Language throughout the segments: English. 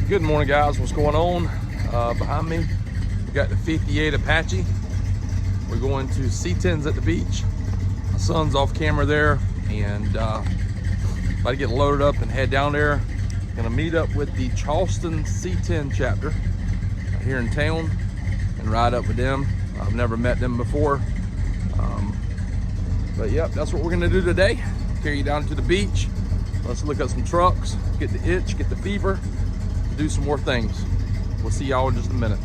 Good morning, guys. What's going on? Behind me, we got the 58 Apache. We're going to C10's at the beach. My son's off camera there, and about to get loaded up and head down there. Gonna meet up with the Charleston C10 chapter here in town and ride up with them. I've never met them before, but yep, that's what we're gonna do today. Carry you down to the beach. Let's look at some trucks, get the itch, get the fever, do some more things. We'll see y'all in just a minute.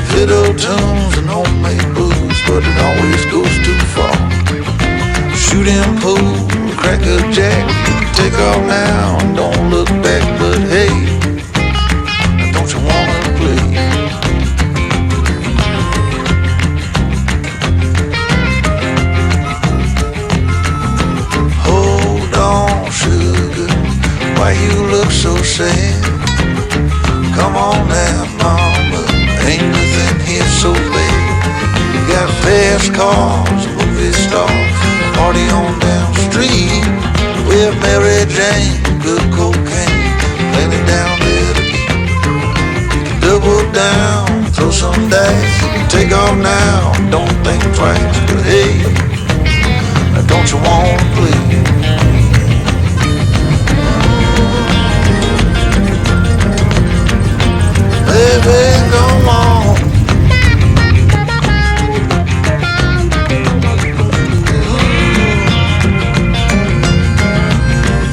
Fiddle tunes and homemade booze, but it always goes too far. Shooting pool, crack a jack, take off now and don't look back. But hey, don't you wanna play? Hold on, sugar, why you look so sad? Come on now, mama, ain't nothing here so bad. You got fast cars, movie stars, party on down the street with Mary Jane, good cocaine, plenty down there to eat. You can double down, throw some dice, you can take off now, don't think twice. But hey, don't you wanna play? Baby, come on.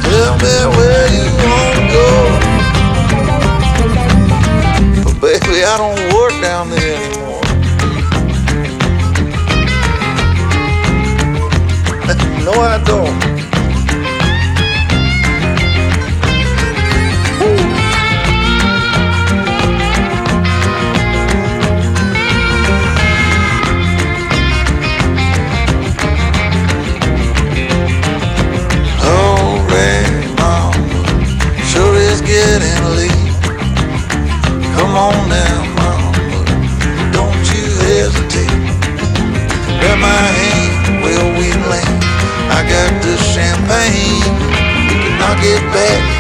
Tell me where you wanna go. But baby, I don't work down there anymore. No, I don't. Getting late. Come on now, mama, don't you hesitate. Grab my hand, well we land. I got the champagne, we can knock it back